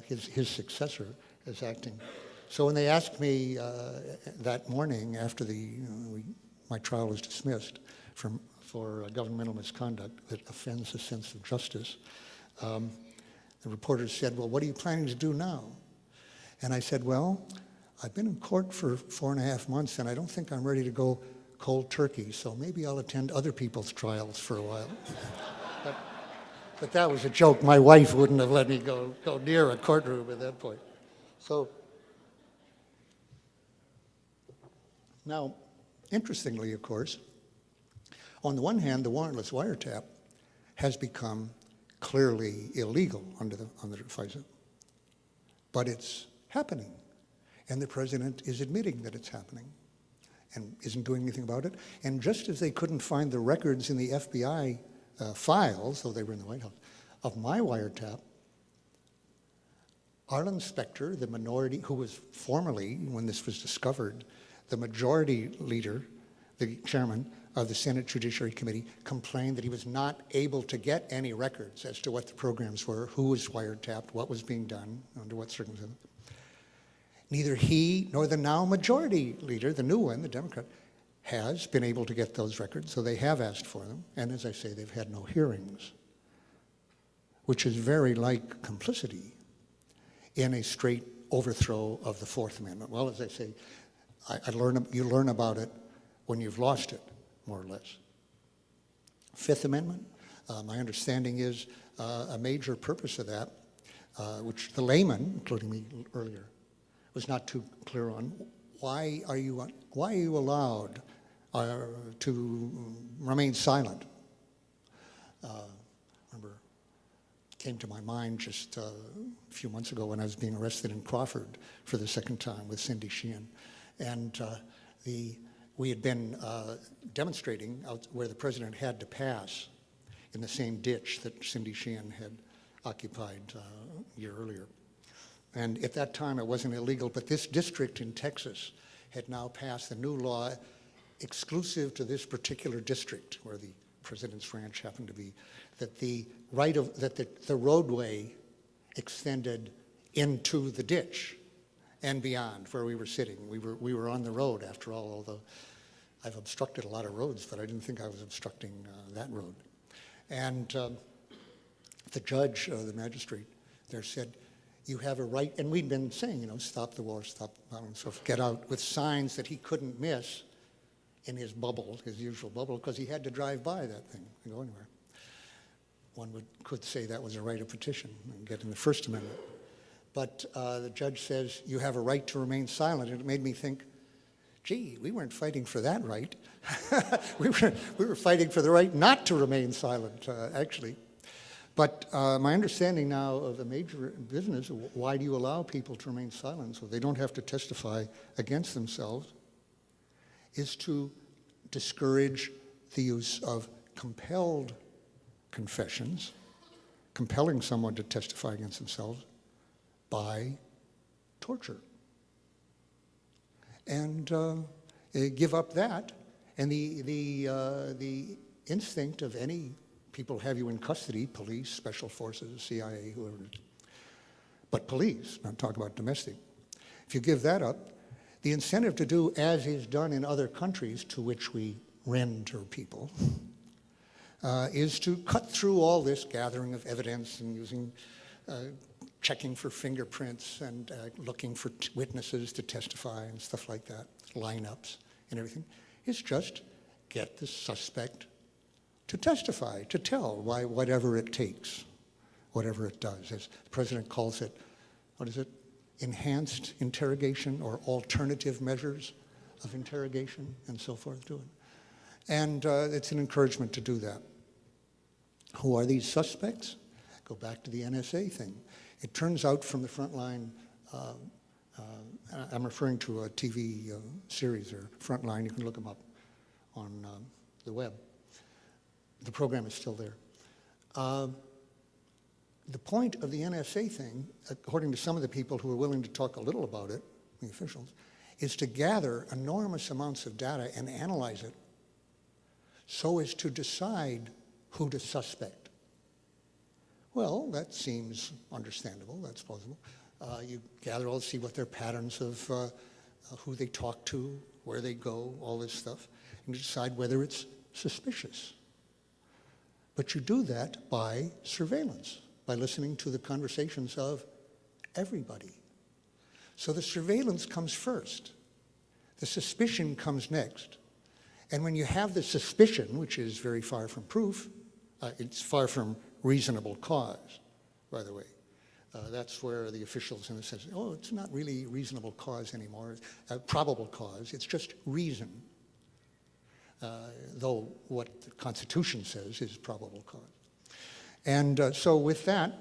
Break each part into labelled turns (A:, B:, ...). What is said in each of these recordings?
A: his successor as acting. So when they asked me that morning after my trial was dismissed for governmental misconduct that offends the sense of justice, the reporters said, well, what are you planning to do now? And I said, well, I've been in court for 4.5 months, and I don't think I'm ready to go cold turkey, so maybe I'll attend other people's trials for a while. But that was a joke. My wife wouldn't have let me go near a courtroom at that point. So now, interestingly, of course, on the one hand, the warrantless wiretap has become clearly illegal under FISA, but it's happening, and the president is admitting that it's happening and isn't doing anything about it. And just as they couldn't find the records in the FBI files, though they were in the White House, of my wiretap, Arlen Specter, the minority, who was formerly, when this was discovered, the majority leader, the chairman of the Senate Judiciary Committee, complained that he was not able to get any records as to what the programs were, who was wiretapped, what was being done, under what circumstances. Neither he nor the now majority leader, the new one, the Democrat, has been able to get those records, so they have asked for them. And as I say, they've had no hearings, which is very like complicity in a straight overthrow of the Fourth Amendment. Well, as I say, you learn about it when you've lost it, more or less. Fifth Amendment, my understanding is a major purpose of that, which the layman, including me earlier, was not too clear on. Why are you allowed to remain silent? Remember, it came to my mind just a few months ago when I was being arrested in Crawford for the second time with Cindy Sheehan. And we had been demonstrating out where the president had to pass in the same ditch that Cindy Sheehan had occupied a year earlier. And at that time, it wasn't illegal, but this district in Texas had now passed a new law exclusive to this particular district where the president's ranch happened to be, that the roadway extended into the ditch and beyond where we were sitting. We were on the road, after all, although I've obstructed a lot of roads, but I didn't think I was obstructing that road. And the judge, the magistrate there said, you have a right, and we'd been saying, stop the war, stop violence, so get out, with signs that he couldn't miss in his bubble, his usual bubble, because he had to drive by that thing and go anywhere. One could say that was a right of petition and get in the First Amendment. But the judge says, you have a right to remain silent, and it made me think, gee, we weren't fighting for that right. we were fighting for the right not to remain silent, actually. But my understanding now of the major business, why do you allow people to remain silent so they don't have to testify against themselves, is to discourage the use of compelled confessions, compelling someone to testify against themselves by torture. And give up that, and the instinct of any people have you in custody, police, special forces, CIA, whoever it is. But police, not talk about domestic. If you give that up, the incentive to do as is done in other countries to which we render people is to cut through all this gathering of evidence and using, checking for fingerprints and looking for witnesses to testify and stuff like that, lineups and everything. It's just get the suspect to testify, to tell why whatever it takes, whatever it does. As the president calls it, what is it? Enhanced interrogation or alternative measures of interrogation and so forth to it. And it's an encouragement to do that. Who are these suspects? Go back to the NSA thing. It turns out from the Frontline, I'm referring to a TV series or Frontline, you can look them up on the web. The program is still there. The point of the NSA thing, according to some of the people who are willing to talk a little about it, the officials, is to gather enormous amounts of data and analyze it so as to decide who to suspect. Well, that seems understandable, that's plausible. You gather all, see what their patterns of who they talk to, where they go, all this stuff, and you decide whether it's suspicious. But you do that by surveillance, by listening to the conversations of everybody. So the surveillance comes first. The suspicion comes next. And when you have the suspicion, which is very far from proof, it's far from reasonable cause, by the way. That's where the officials in a sense, oh, it's not really reasonable cause anymore, probable cause, it's just reason. Though what the Constitution says is probable cause. And so with that,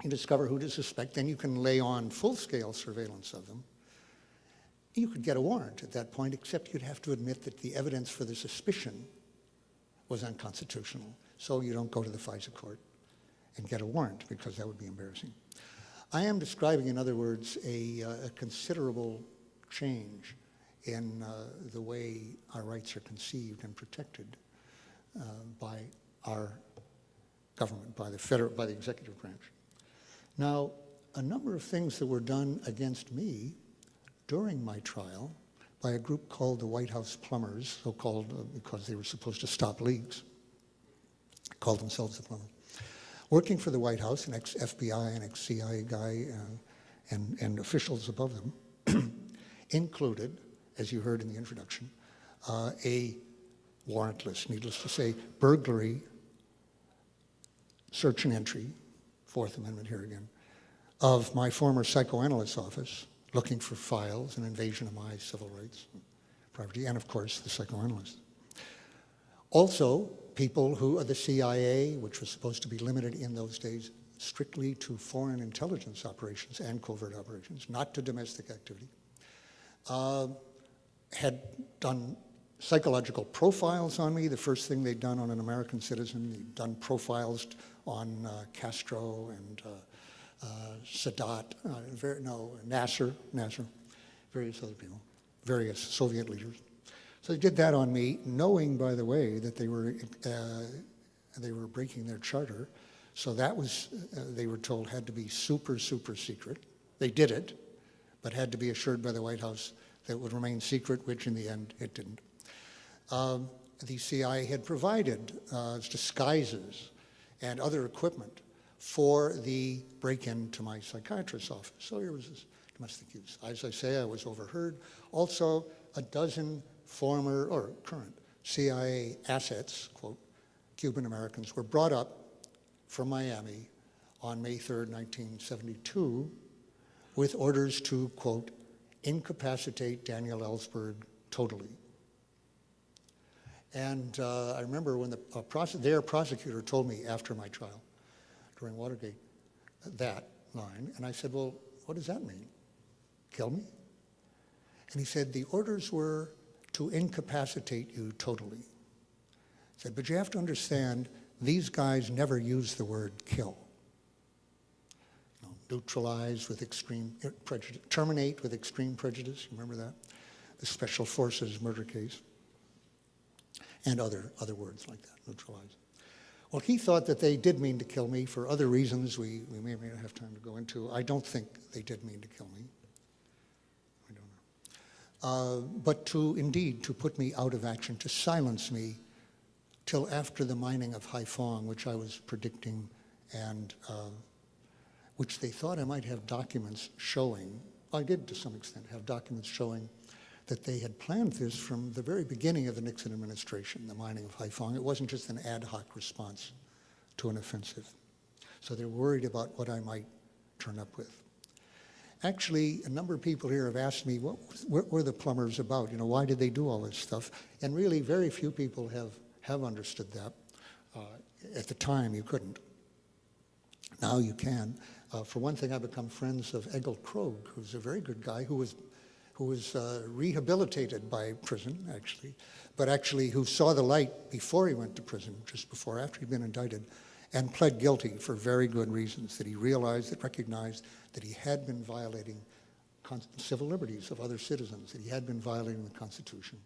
A: you discover who to suspect, then you can lay on full-scale surveillance of them. You could get a warrant at that point, except you'd have to admit that the evidence for the suspicion was unconstitutional. So you don't go to the FISA court and get a warrant, because that would be embarrassing. I am describing, in other words, a considerable change in the way our rights are conceived and protected by our government, by the executive branch. Now, a number of things that were done against me during my trial by a group called the White House Plumbers, so-called because they were supposed to stop leaks, called themselves the Plumbers, working for the White House, an ex-FBI and ex-CIA guy and officials above them, included, as you heard in the introduction, a warrantless, needless to say, burglary, search and entry, Fourth Amendment here again, of my former psychoanalyst office, looking for files, an invasion of my civil rights, property, and of course the psychoanalyst. Also, people who are the CIA, which was supposed to be limited in those days strictly to foreign intelligence operations and covert operations, not to domestic activity, had done psychological profiles on me. The first thing they'd done on an American citizen, they'd done profiles on Castro and Sadat, Nasser, various other people, various Soviet leaders. So they did that on me, knowing, by the way, that they were breaking their charter. So that was, they were told, had to be super, super secret. They did it, but had to be assured by the White House that it would remain secret, which in the end it didn't. The CIA had provided disguises and other equipment for the break-in to my psychiatrist's office. So here was this domestic use. As I say, I was overheard. Also, a dozen former or current CIA assets, quote, Cuban Americans, were brought up from Miami on May 3rd, 1972, with orders to, quote, incapacitate Daniel Ellsberg totally. And I remember when their prosecutor told me after my trial, during Watergate, that line, and I said, well, what does that mean? Kill me? And he said, the orders were to incapacitate you totally. He said, but you have to understand, these guys never use the word kill. You know, neutralize with extreme prejudice, terminate with extreme prejudice, remember that? The Special Forces murder case, and other words like that, neutralize. Well, he thought that they did mean to kill me for other reasons we may or may not have time to go into. I don't think they did mean to kill me. I don't know. But indeed, to put me out of action, to silence me till after the mining of Haiphong, which I was predicting, and which they thought I might have documents showing. I did, to some extent, have documents showing that they had planned this from the very beginning of the Nixon administration, the mining of Haiphong. It wasn't just an ad hoc response to an offensive. So they're worried about what I might turn up with. Actually, a number of people here have asked me, what were the plumbers about? You know, why did they do all this stuff? And really, very few people have understood that. At the time, you couldn't. Now you can. For one thing, I've become friends of Egil Krogh, who's a very good guy who was rehabilitated by prison, actually, but actually who saw the light before he went to prison, just before, after he'd been indicted, and pled guilty for very good reasons, that he recognized that he had been violating civil liberties of other citizens, that he had been violating the Constitution.